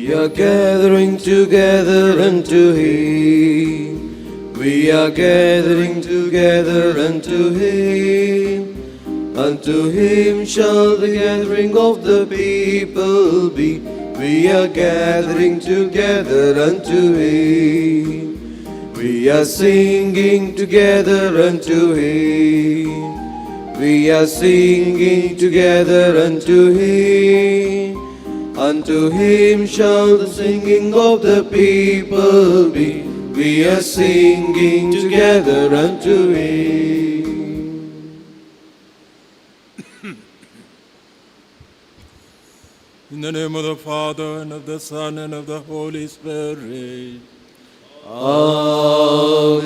We are gathering together unto Him. We are gathering together unto Him. Unto Him shall the gathering of the people be. We are gathering together unto Him. We are singing together unto Him. We are singing together unto Him. Unto Him shall the singing of the people be. We are singing together unto Him. In the name of the Father, and of the Son, and of the Holy Spirit. Amen.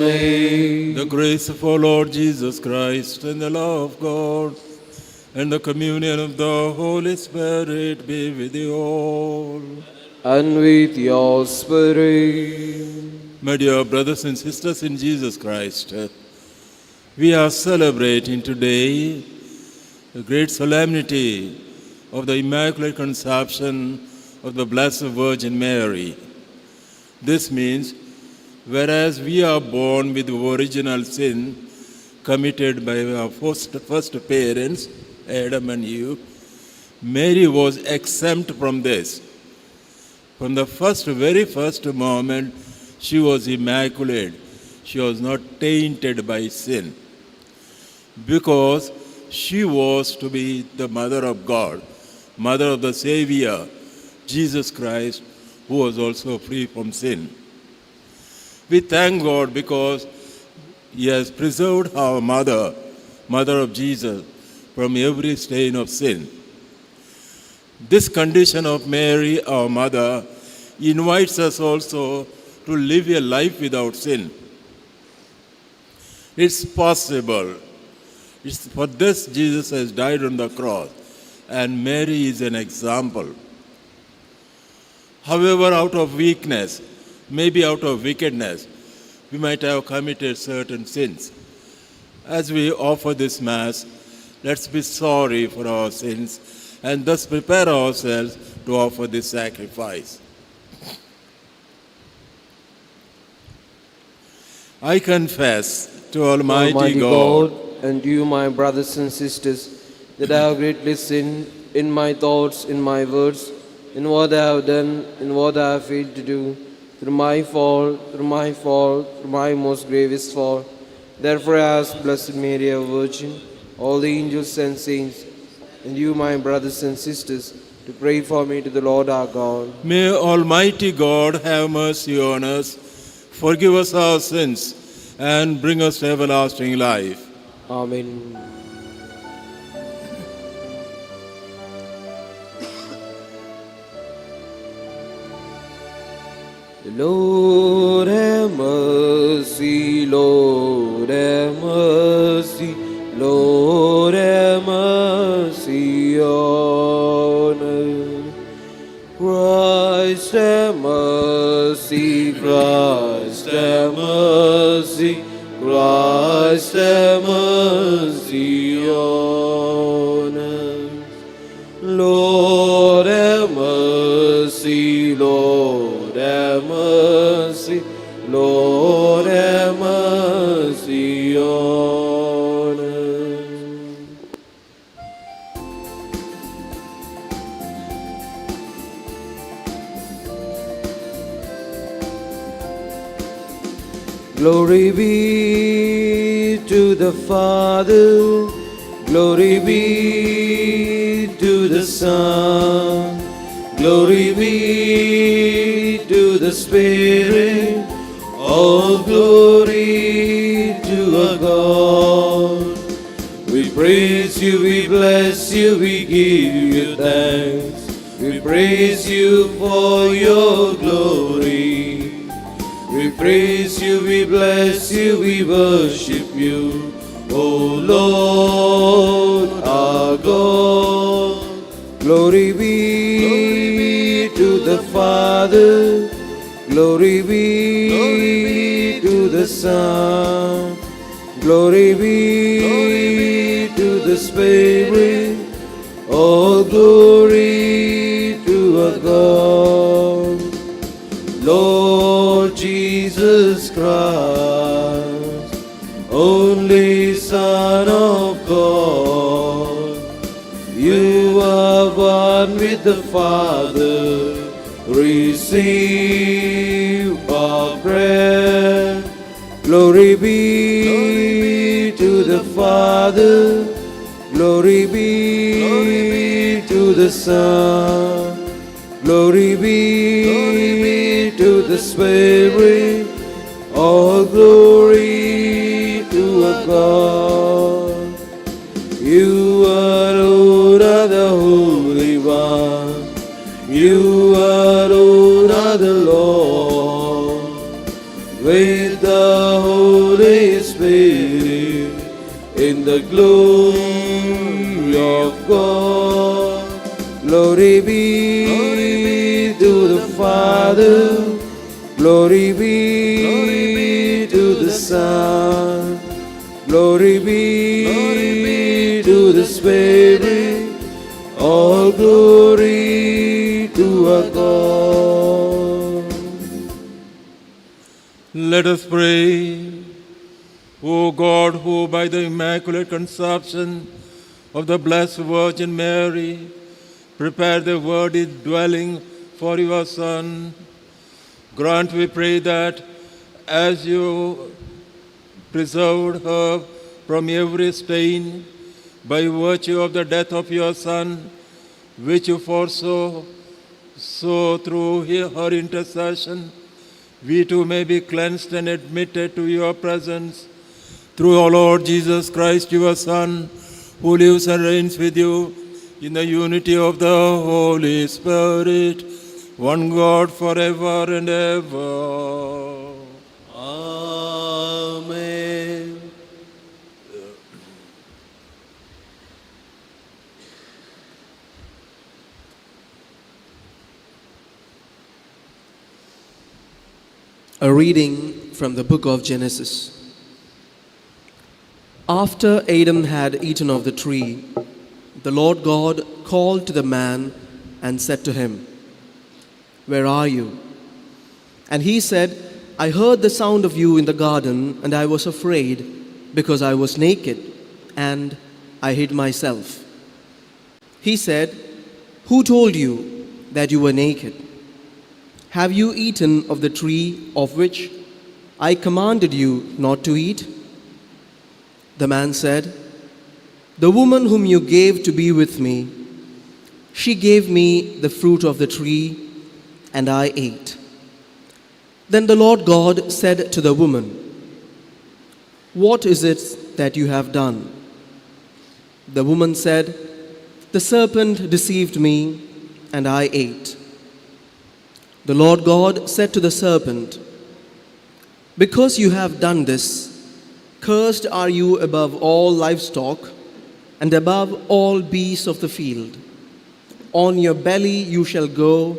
The grace of our Lord Jesus Christ, and the love of God, and the communion of the Holy Spirit be with you all. And with your spirit. My dear brothers and sisters in Jesus Christ, we are celebrating today the great solemnity of the Immaculate Conception of the Blessed Virgin Mary. This means, whereas we are born with the original sin committed by our first parents, Adam and Eve, Mary was exempt from this. From the very first moment, she was immaculate. She was not tainted by sin, because she was to be the mother of God, mother of the Savior, Jesus Christ, who was also free from sin. We thank God because He has preserved our mother of Jesus, from every stain of sin. This condition of Mary, our mother, invites us also to live a life without sin. It's possible. For this Jesus has died on the cross, and Mary is an example. However, out of weakness, maybe out of wickedness, we might have committed certain sins. As we offer this Mass, let's be sorry for our sins and thus prepare ourselves to offer this sacrifice. I confess to Almighty God and you, my brothers and sisters, that I have greatly sinned in my thoughts, in my words, in what I have done, in what I have failed to do, through my fault, through my most grievous fault. Therefore I ask Blessed Mary, our Virgin, all the angels and saints, and you, my brothers and sisters, to pray for me to the Lord our God. May Almighty God have mercy on us, forgive us our sins, and bring us to everlasting life. Amen. Lord have mercy, Lord have mercy, Lord have mercy on us. Christ have mercy, Christ have mercy, Christ have mercy on us. Lord have mercy, Lord have mercy, Lord have mercy on us. Glory be to the Father, glory be to the Son, glory be to the Spirit, all glory to our God. We praise you, we bless you, we give you thanks. We praise you for your glory. We praise you, we bless you, we worship you, O Lord our God. Glory be to the Father, glory be to the Son, glory be to the Spirit, all glory to our God. Lord Jesus Christ, only Son of God, you are one with the Father, receive our prayer. Glory be to the Father, glory be to the Son, glory be to the Spirit, all glory to our God. You alone are the Holy One, you alone are the Lord, with the Holy Spirit, in the glory of God. Glory be to the Father, glory be to the Son, glory be to the Spirit, all glory to our God. Let us pray. O God, who by the Immaculate Conception of the Blessed Virgin Mary prepared the worthy dwelling for your Son, grant, we pray, that as you preserved her from every stain by virtue of the death of your Son, which you foresaw, so through her intercession, we too may be cleansed and admitted to your presence. Through our Lord Jesus Christ, your Son, who lives and reigns with you in the unity of the Holy Spirit, one God forever and ever. Amen. A reading from the book of Genesis. After Adam had eaten of the tree, the Lord God called to the man and said to him, "Where are you?" And he said, "I heard the sound of you in the garden, and I was afraid, because I was naked, and I hid myself." He said, "Who told you that you were naked? Have you eaten of the tree of which I commanded you not to eat?" The man said, "The woman whom you gave to be with me, she gave me the fruit of the tree, and I ate." Then the Lord God said to the woman, "What is it that you have done?" The woman said, "The serpent deceived me, and I ate." The Lord God said to the serpent, "Because you have done this, cursed are you above all livestock and above all beasts of the field. On your belly you shall go,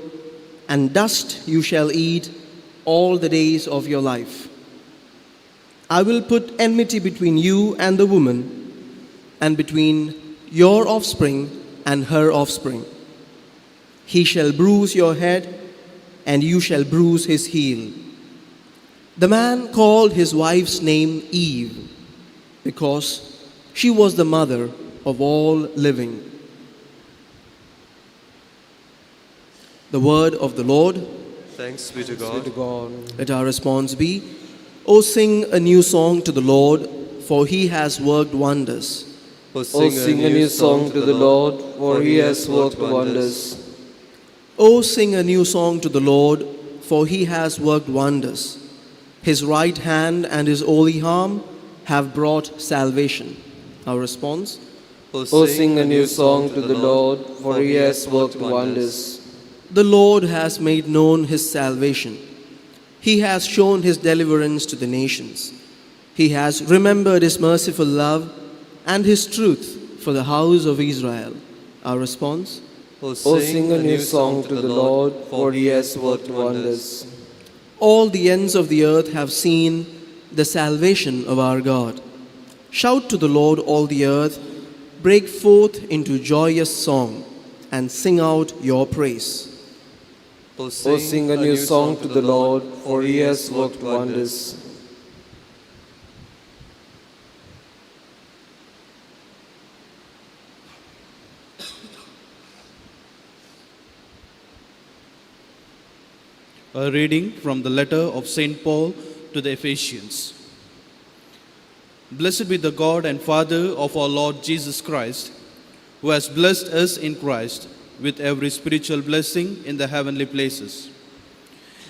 and dust you shall eat all the days of your life. I will put enmity between you and the woman, and between your offspring and her offspring. He shall bruise your head, and you shall bruise his heel." The man called his wife's name Eve, because she was the mother of all living. The word of the Lord. Thanks be to Thanks be to God. God. Let our response be, "O sing a new song to the Lord, for he has worked wonders." Oh, sing a new song to the Lord, for he has worked wonders. O sing a new song to the Lord, for he has worked wonders. His right hand and his holy arm have brought salvation. Our response. Oh, sing a new song to the Lord, for he has worked wonders. The Lord has made known his salvation. He has shown his deliverance to the nations. He has remembered his merciful love and his truth for the house of Israel. Our response. Oh, sing a new song to the Lord, for he has worked wonders. All the ends of the earth have seen the salvation of our God. Shout to the Lord, all the earth. Break forth into joyous song and sing out your praise. O sing a new song to the Lord, for he has worked wonders. A reading from the letter of St. Paul to the Ephesians. Blessed be the God and Father of our Lord Jesus Christ, who has blessed us in Christ with every spiritual blessing in the heavenly places,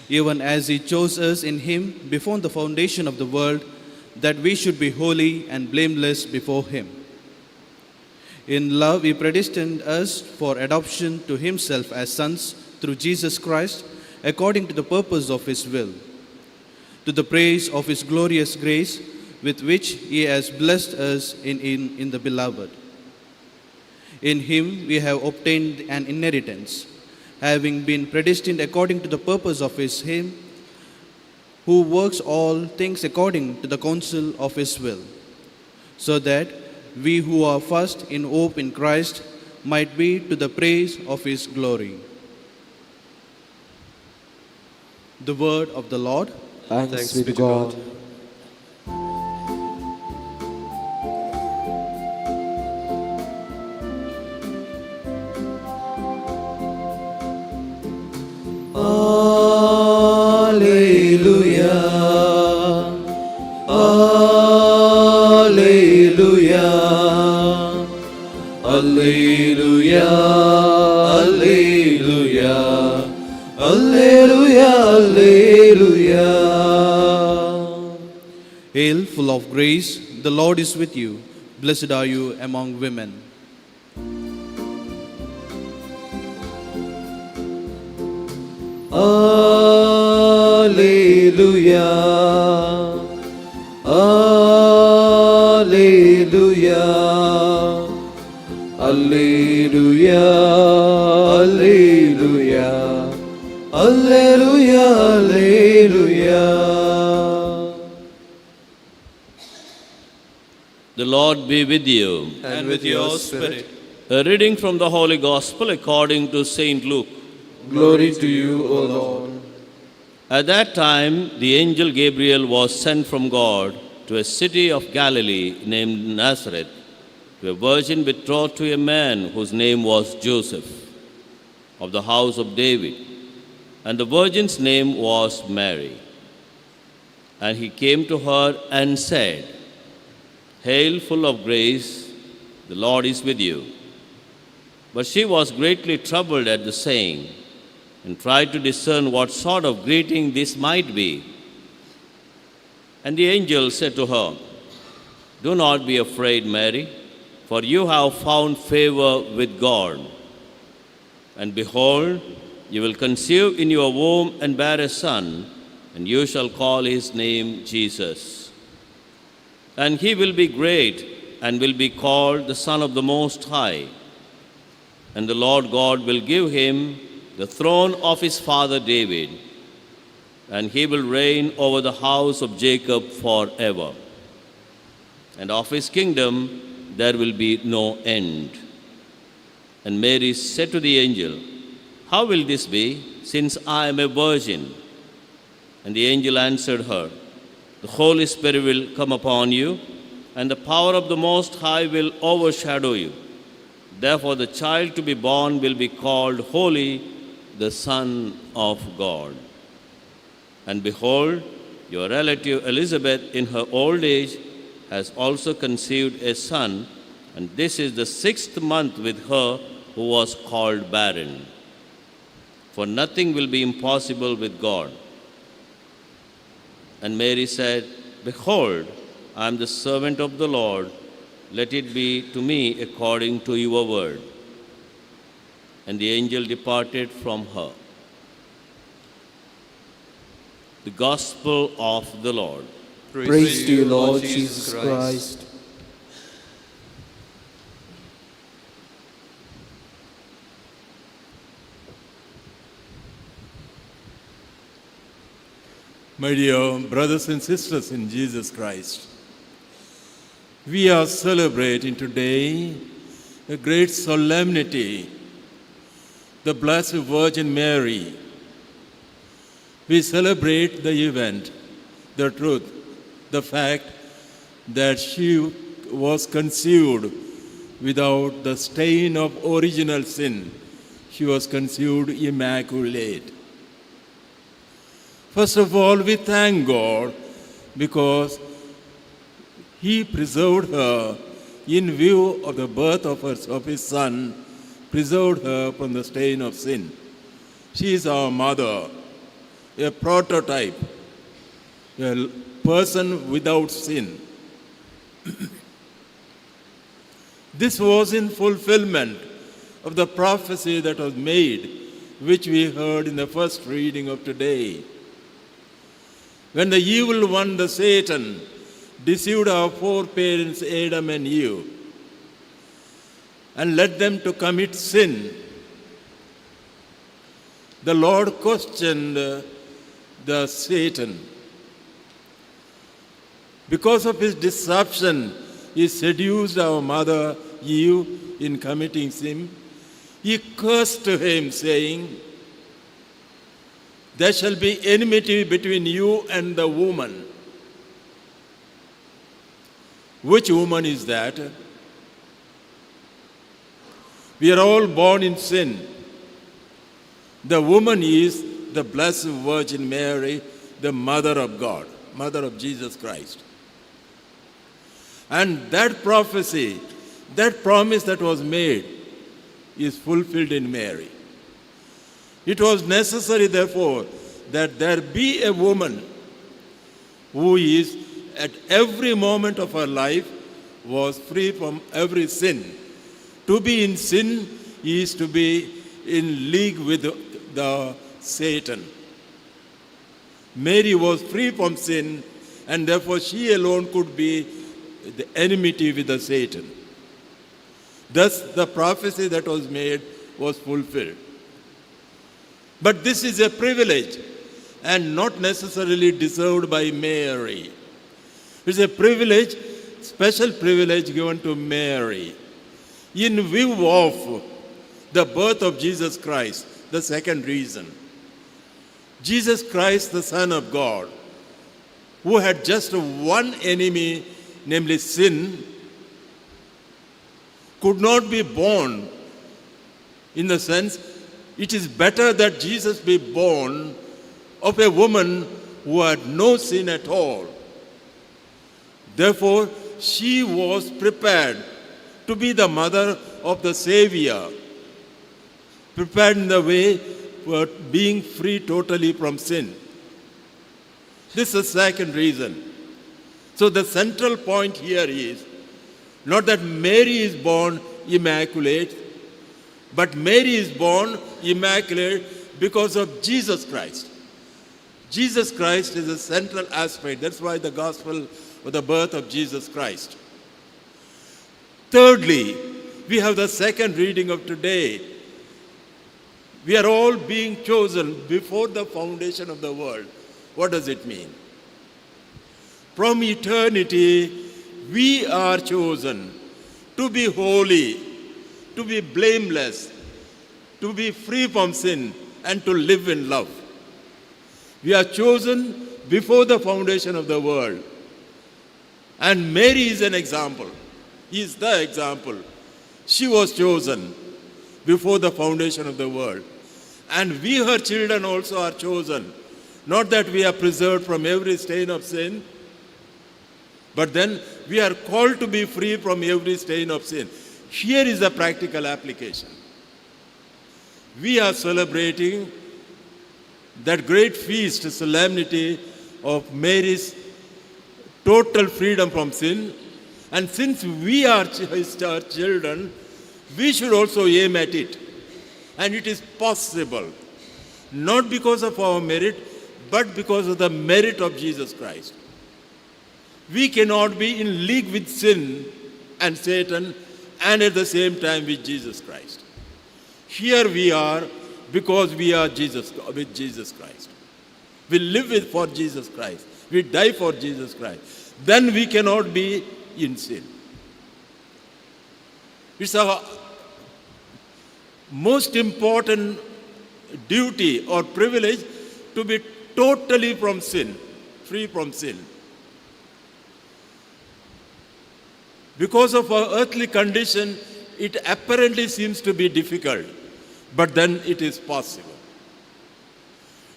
even as he chose us in him before the foundation of the world, that we should be holy and blameless before him. In love he predestined us for adoption to himself as sons through Jesus Christ, according to the purpose of his will, to the praise of his glorious grace, with which he has blessed us in the Beloved. In him we have obtained an inheritance, having been predestined according to the purpose of him, who works all things according to the counsel of his will, so that we who are first in hope in Christ might be to the praise of his glory. The word of the Lord. Thanks be to God. Alleluia. Alleluia. Alleluia. Alleluia. Alleluia. Alleluia. Hail, full of grace, the Lord is with you. Blessed are you among women. Alleluia. Alleluia. Alleluia. Alleluia. Alleluia. Alleluia. The Lord be with you. And with your spirit. A reading from the Holy Gospel according to St. Luke. Glory to you, O Lord. At that time, the angel Gabriel was sent from God to a city of Galilee named Nazareth, to a virgin betrothed to a man whose name was Joseph, of the house of David. And the virgin's name was Mary. And he came to her and said, Hail, full of grace, the Lord is with you. But she was greatly troubled at the saying, and tried to discern what sort of greeting this might be. And the angel said to her, Do not be afraid, Mary, for you have found favor with God. And behold, you will conceive in your womb and bear a son, and you shall call his name Jesus. And he will be great, and will be called the Son of the Most High. And the Lord God will give him the throne of his father David, and he will reign over the house of Jacob forever. And of his kingdom there will be no end. And Mary said to the angel, How will this be, since I am a virgin? And the angel answered her, The Holy Spirit will come upon you, and the power of the Most High will overshadow you. Therefore the child to be born will be called Holy, the Son of God. And behold, your relative Elizabeth in her old age has also conceived a son, and this is the 6th month with her who was called barren. For nothing will be impossible with God. And Mary said, Behold, I am the servant of the Lord. Let it be to me according to your word. And the angel departed from her. The Gospel of the Lord. Praise to you, Lord Jesus Christ. My dear brothers and sisters in Jesus Christ, we are celebrating today a great solemnity, the Blessed Virgin Mary, We celebrate the event, the truth, the fact that she was conceived without the stain of original sin. She was conceived immaculate. First of all, we thank God because He preserved her in view of the birth of His Son, preserved her from the stain of sin. She is our mother, a prototype, a person without sin. This was in fulfillment of the prophecy that was made, which we heard in the first reading of today. When the evil one, the Satan, deceived our foreparents Adam and Eve and led them to commit sin, the Lord questioned the Satan. Because of his deception, he seduced our mother Eve in committing sin. He cursed him, saying, "There shall be enmity between you and the woman." Which woman is that? We are all born in sin. The woman is the Blessed Virgin Mary, the Mother of God, Mother of Jesus Christ. And that prophecy, that promise that was made, is fulfilled in Mary. It was necessary, therefore, that there be a woman who is, at every moment of her life, was free from every sin. To be in sin is to be in league with the Satan. Mary was free from sin, and therefore she alone could be the enmity with the Satan. Thus, the prophecy that was made was fulfilled. But this is a privilege and not necessarily deserved by Mary. It's a privilege, special privilege given to Mary. In view of the birth of Jesus Christ, the second reason. Jesus Christ, the Son of God, who had just one enemy, namely sin, could not be born. In the sense, it is better that Jesus be born of a woman who had no sin at all. Therefore, she was prepared to be the mother of the Savior, prepared in the way for being free totally from sin. This is the second reason. So the central point here is not that Mary is born immaculate, but Mary is born immaculate because of Jesus Christ. Jesus Christ is a central aspect. That's why the gospel of the birth of Jesus Christ. Thirdly, we have the second reading of today. We are all being chosen before the foundation of the world. What does it mean? From eternity, we are chosen to be holy, to be blameless, to be free from sin, and to live in love. We are chosen before the foundation of the world. And Mary is an example. He is the example. She was chosen before the foundation of the world. And we, her children, also are chosen. Not that we are preserved from every stain of sin, but then we are called to be free from every stain of sin. Here is the practical application. We are celebrating that great feast, solemnity of Mary's total freedom from sin. And since we are his children, we should also aim at it. And it is possible, not because of our merit, but because of the merit of Jesus Christ. We cannot be in league with sin and Satan and at the same time with Jesus Christ. Here we are because we are with Jesus Christ. We live for Jesus Christ. We die for Jesus Christ. Then we cannot be in sin. It's our most important duty or privilege to be totally from sin, free from sin. Because of our earthly condition, it apparently seems to be difficult, but then it is possible.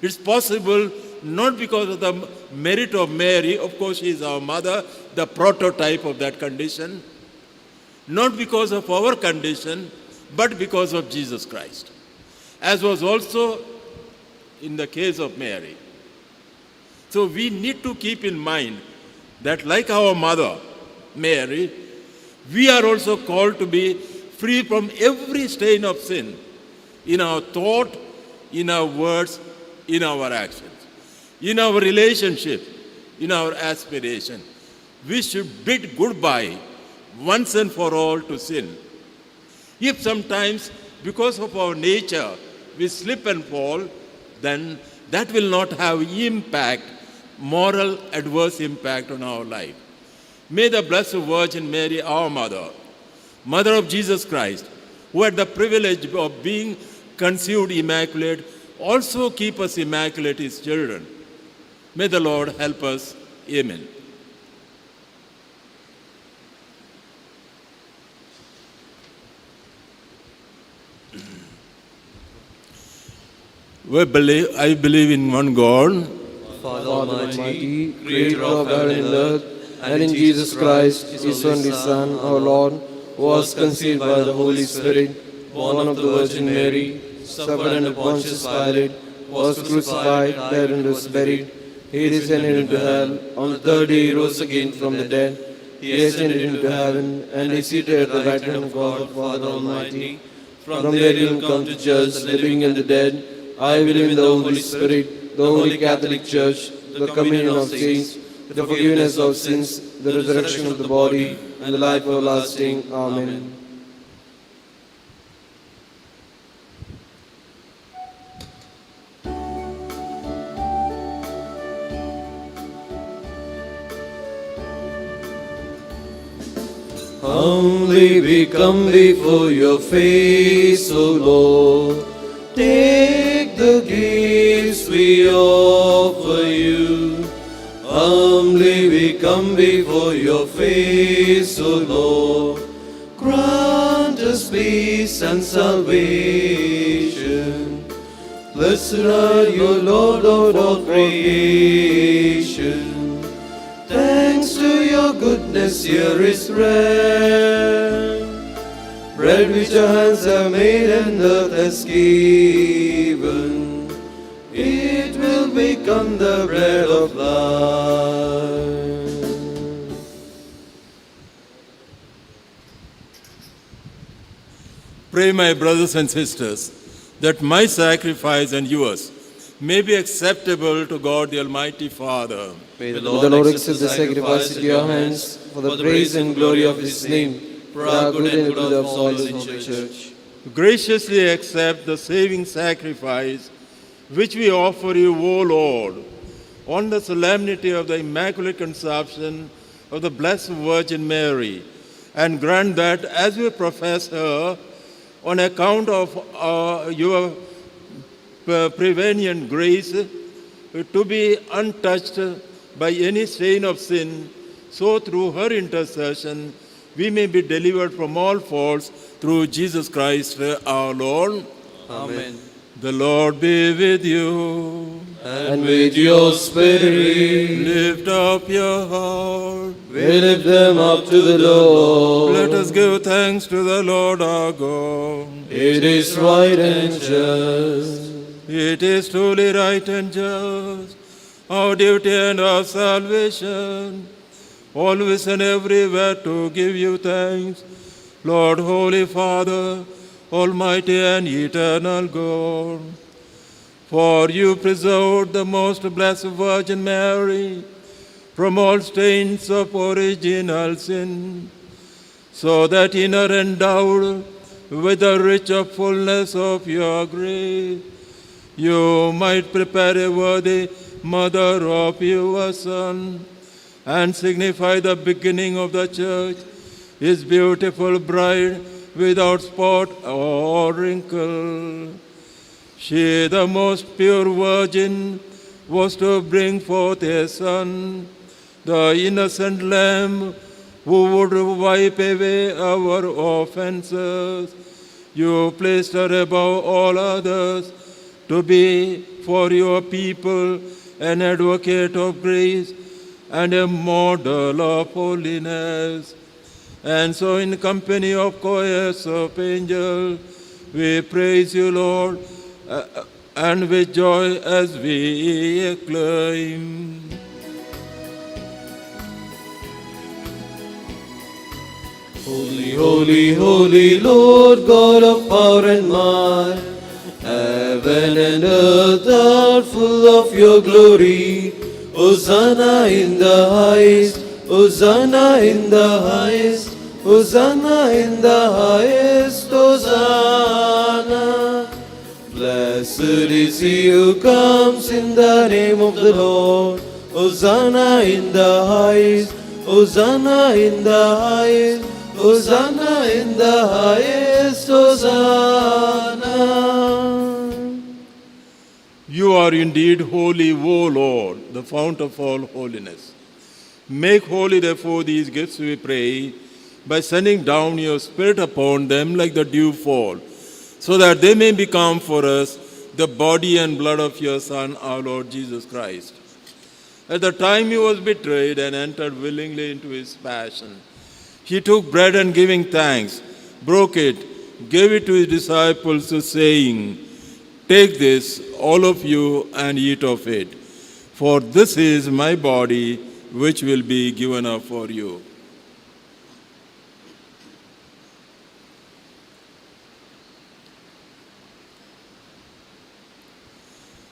It's possible not because of the merit of Mary, of course she is our mother, the prototype of that condition, not because of our condition, but because of Jesus Christ, as was also in the case of Mary. So we need to keep in mind that like our mother, Mary, we are also called to be free from every stain of sin in our thought, in our words, in our actions, in our relationship, in our aspiration. We should bid goodbye once and for all to sin. If sometimes, because of our nature, we slip and fall, then that will not have impact, moral adverse impact on our life. May the Blessed Virgin Mary, our mother, Mother of Jesus Christ, who had the privilege of being conceived immaculate, also keep us immaculate, his children. May the Lord help us. Amen. I believe in one God, Father Almighty, Creator of heaven and earth, and in Jesus Christ, His only Son, our Lord, who was conceived by the Holy Spirit, born of the Virgin Mary, suffered under Pontius Pilate, was crucified, died and was buried. He descended into hell. On the third day He rose again from the dead. He ascended into heaven, and is seated at the right hand of God, Father Almighty. From there He will come to judge the living and the dead. I believe in the Holy Spirit, the Holy Catholic Church, the communion of saints, the forgiveness of sins, the resurrection of the body, and the life everlasting. Amen. Humbly we come before your face, O Lord. Take the gifts we offer you. Humbly we come before your face, O Lord. Grant us peace and salvation. Blessed are you, Lord of all creation. Thanks to your goodness, here is bread. Bread which your hands have made and earth has given. It will become the bread of life. Pray, my brothers and sisters, that my sacrifice and yours may be acceptable to God the Almighty Father. May the Lord accept the sacrifice at your hands for the praise and glory of His name, for our good and good of all the Church. Graciously accept the saving sacrifice which we offer you, O Lord, on the solemnity of the Immaculate Conception of the Blessed Virgin Mary, and grant that as we profess her, on account of your prevenient grace, to be untouched by any stain of sin, so through her intercession we may be delivered from all faults through Jesus Christ our Lord. Amen. The Lord be with you. And with your spirit, Lift up your heart. we lift them up to the Lord. Let us give thanks to the Lord our God. It is right and just. It is truly right and just, our duty and our salvation, always and everywhere to give you thanks, Lord, Holy Father, Almighty and eternal God. For you preserved the most blessed Virgin Mary from all stains of original sin, so that in her endowed with the rich fullness of your grace, you might prepare a worthy mother of your Son, and signify the beginning of the Church, his beautiful bride, without spot or wrinkle. She, the most pure Virgin, was to bring forth a son, the innocent lamb who would wipe away our offenses. You placed her above all others to be for your people an advocate of grace and a model of holiness. And so in company of choirs of angels, we praise you, Lord, and with joy as we acclaim. Holy, holy, holy Lord, God of power and might, heaven and earth are full of your glory. Hosanna in the highest, Hosanna in the highest, Hosanna in the highest, Hosanna. Blessed is he who comes in the name of the Lord. Hosanna in the highest, Hosanna in the highest, Hosanna in the highest, Hosanna. You are indeed holy, O Lord, the fount of all holiness. Make holy, therefore, these gifts, we pray, by sending down your Spirit upon them like the dewfall, so that they may become for us the body and blood of your Son, our Lord Jesus Christ. At the time he was betrayed and entered willingly into his passion, he took bread and giving thanks, broke it, gave it to his disciples, saying, "Take this, all of you, and eat of it, for this is my body, which will be given up for you."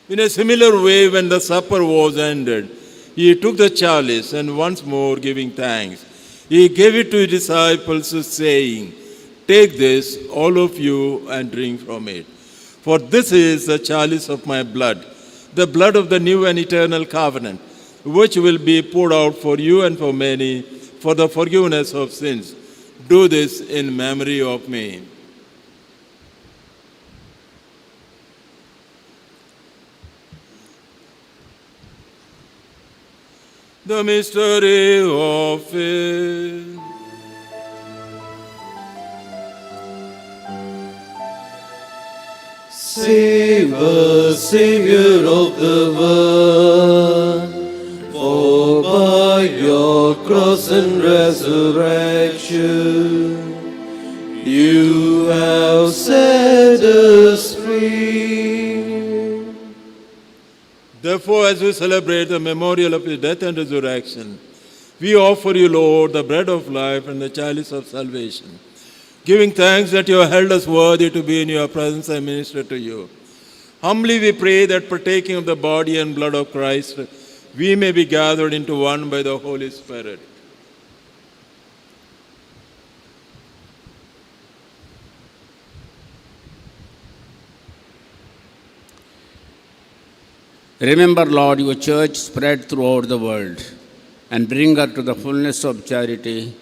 In a similar way, when the supper was ended, he took the chalice, and once more giving thanks, he gave it to his disciples, saying, "Take this, all of you, and drink from it. For this is the chalice of my blood, the blood of the new and eternal covenant, which will be poured out for you and for many for the forgiveness of sins. Do this in memory of me." The mystery of faith. Save us, Savior of the world, for by your cross and resurrection, you have set us free. Therefore, as we celebrate the memorial of his death and resurrection, we offer you, Lord, the bread of life and the chalice of salvation, giving thanks that you have held us worthy to be in your presence and minister to you. Humbly we pray that partaking of the body and blood of Christ, we may be gathered into one by the Holy Spirit. Remember, Lord, your church spread throughout the world, and bring her to the fullness of charity,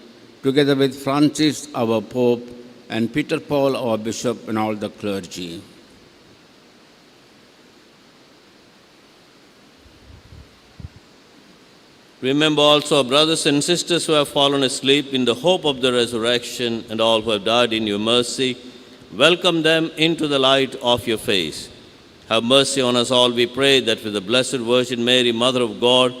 together with Francis, our Pope, and Peter Paul, our Bishop, and all the clergy. Remember also our brothers and sisters who have fallen asleep in the hope of the resurrection, and all who have died in your mercy. Welcome them into the light of your face. Have mercy on us all, we pray, that with the Blessed Virgin Mary, Mother of God,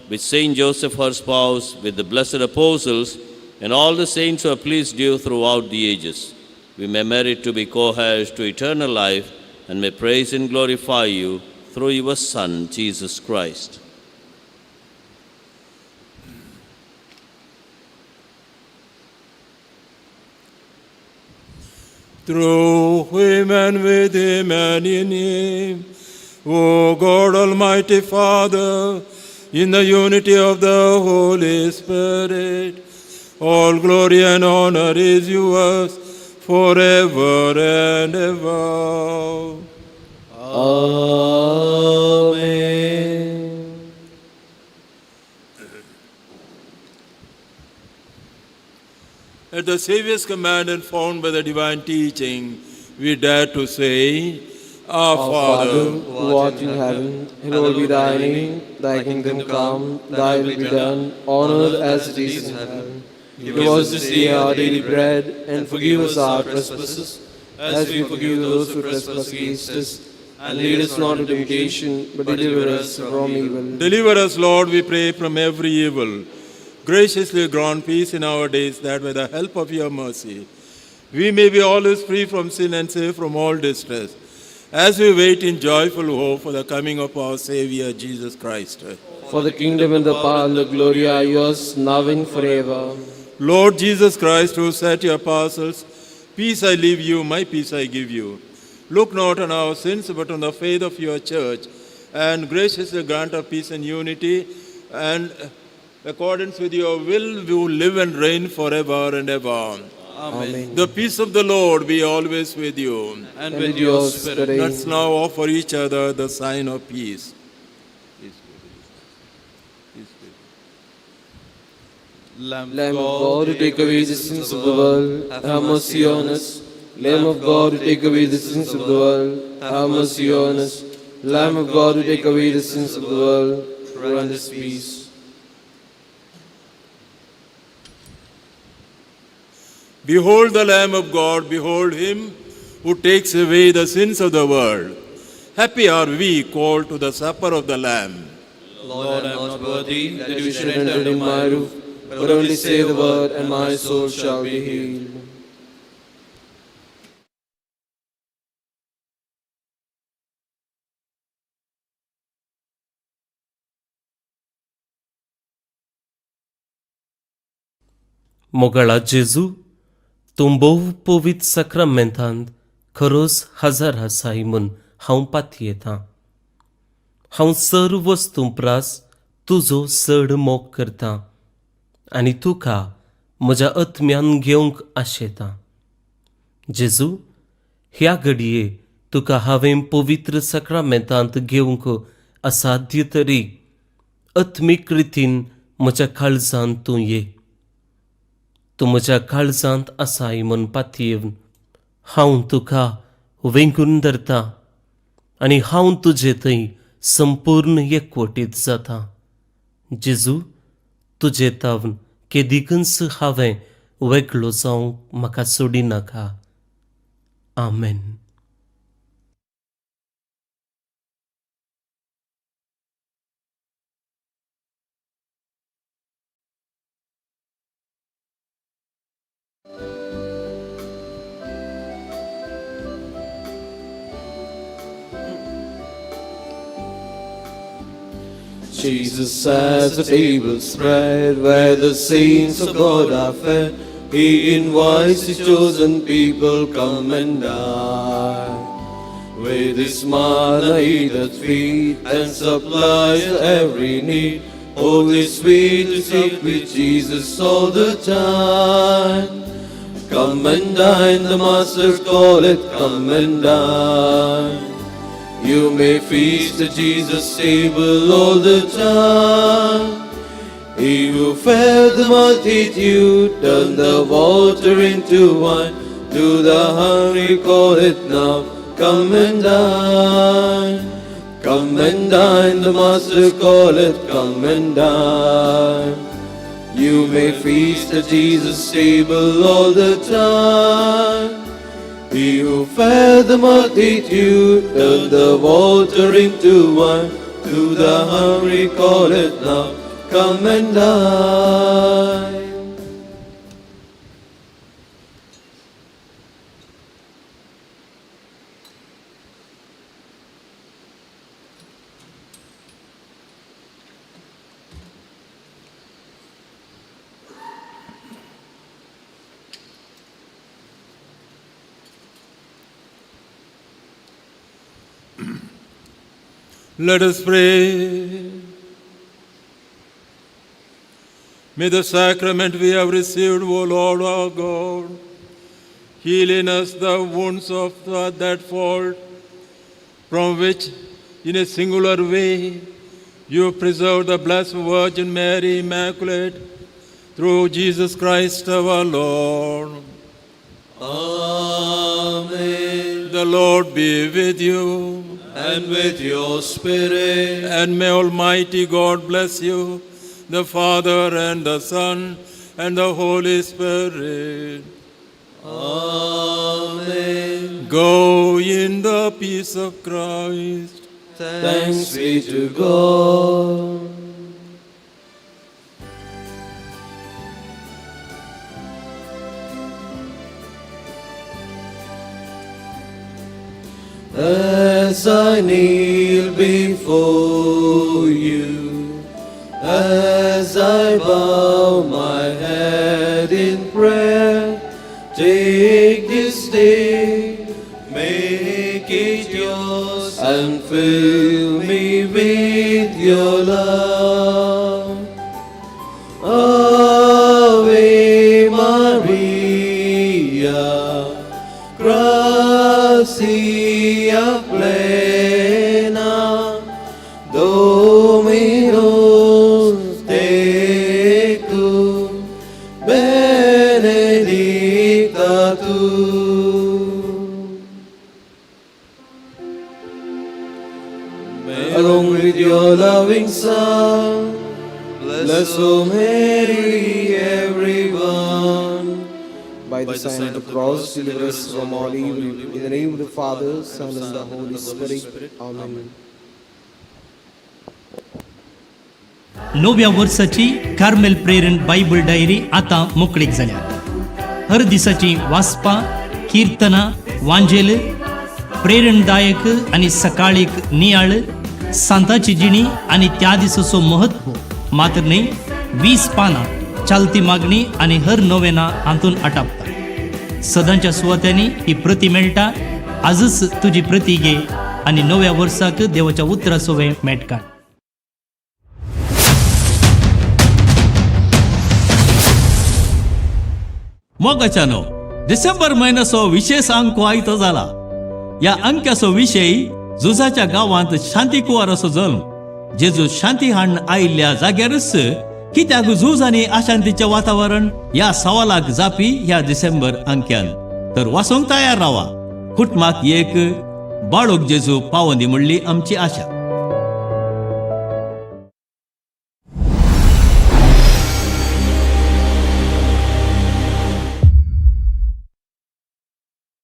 with Saint Joseph, her spouse, with the blessed apostles, and all the saints who have pleased you throughout the ages, we may merit to be co-heirs to eternal life, and may praise and glorify you through your Son, Jesus Christ. Through him and with him and in him, O God, Almighty Father, in the unity of the Holy Spirit, all glory and honor is yours forever and ever. Amen. At the Saviour's command and found by the divine teaching, we dare to say, Our Father, who art in heaven, hallowed be thy name. Thy kingdom come, thy will be done, on earth as it is in heaven. Give us this day our daily bread, and forgive us our trespasses, as we forgive those who trespass against us. And lead us not into temptation, but deliver us from evil. deliver us, Lord, we pray, from every evil. Graciously grant peace in our days, that by the help of your mercy, we may be always free from sin and safe from all distress, as we wait in joyful hope for the coming of our Savior, Jesus Christ. For the kingdom and the power and the glory are yours, now and forever. Lord Jesus Christ, who said to your apostles, peace I leave you, my peace I give you. Look not on our sins, but on the faith of your church, and graciously grant us peace and unity, and accordance with your will, you live and reign forever and ever. Amen. The peace of the Lord be always with you. And with your spirit. Let's now offer each other the sign of peace. Lamb Lamb of God, who take away the sins of the world, have mercy on us. Lamb of God, who take away the sins of the world, have mercy on us. Lamb of God, who take away the sins of the world, grant us peace. Behold the Lamb of God, behold him who takes away the sins of the world. Happy are we called to the supper of the Lamb. Lord, I am not worthy that you should enter under my roof, but only say the word, and my soul shall be healed. मोगळा जेजू तूं भोव पवित्र सक्रमेंतांत खरोच हजर आसाय म्हूण हांव पातयेतां. हांव सर्व वस्तू प्रास तुजो चड मोग करतां आनी तुका म्हज्या आत्म्यान घेवंक आशेतां. जेजू, ह्या घडये तुका हांवें पवित्र सक्रमेंतांत घेवंक असाध्य तरी आत्मीक रितीन म्हज्या काळजांत तूं ये. तूं म्हज्या काळजांत आसाय म्हूण पातयेवन हांव तुका वेंगून धरतां आनी हांव तुजे थंय संपूर्ण एकवटीत जातां. जेजू, तुजे तावन केदीकच हांवें वेगळो जावंक म्हाका सोडी नाका. आमेन. Jesus has a table spread where the saints of God are fed. He invites his chosen people, come and dine. With his manna he doth feed and supplies every need. Oh, it's sweet to sit with Jesus all the time. Come and dine, the Master calleth, come and dine. You may feast at Jesus' table all the time. He who fed the multitude turned the water into wine. To the hungry call it now, come and dine. Come and dine, the Master calleth, come and dine. You may feast at Jesus' table all the time. He who fed the multitude turned the water into wine. To the hungry call it now, come and dine. Let us pray. May the sacrament we have received, O Lord our God, heal in us the wounds of that fault from which, in a singular way, you preserved the Blessed Virgin Mary Immaculate through Jesus Christ our Lord. Amen. The Lord be with you. And with your spirit. And may Almighty God bless you, the Father and the Son and the Holy Spirit. Amen. Go in the peace of Christ. Thanks be to God. As I kneel before you, as I bow my head in prayer, take this day, make it yours, and fill me with your love. Ave Maria, gracia plena, Dominus tecum, benedicta tu. Along with your loving Son, bless, O Mary, everyone. By the sign of the cross, deliver us from all evil. In the name of the Father, Son, and the Holy Spirit. Amen. 9व्या वर्साची Carmel Prerana Bible diary आता मोकळीक जाल्या. हर दिसाची वाचपां, कीर्तनां, वांजेल, प्रेरणदायक आणि सकाळीक नियाळ, सांताची जिणी आणि त्या दिसाचो महत्व मात्र न्ही 20 पानां, चालती मागणी आणि हर नोवेना हातून आटापता. सदांच्या सुवात्यांनी ही प्रती मेळटा. आजच तुजी प्रती घे आणि नव्या वर्साक देवाच्या उतराचो वेळ मेटकाड. मोगाच्यानो, डिसेंबर म्हयन्याचो विशेष अंक आयतो जाला. या अंक्याचो विशय जुजाच्या गांवांत शांती कुवाराचो जल्म. जेजू शांती हाडून आयिल्ल्या जाग्यारच कित्याक झूज आनी अशांतीचें वातावरण ह्या सवालाक जापी ह्या डिसेंबर अंक्यान. तर वाचूंक तयार रावा. कुटुंबाक एक बाळोक जेजू पावंदी म्हणली आमची आशा.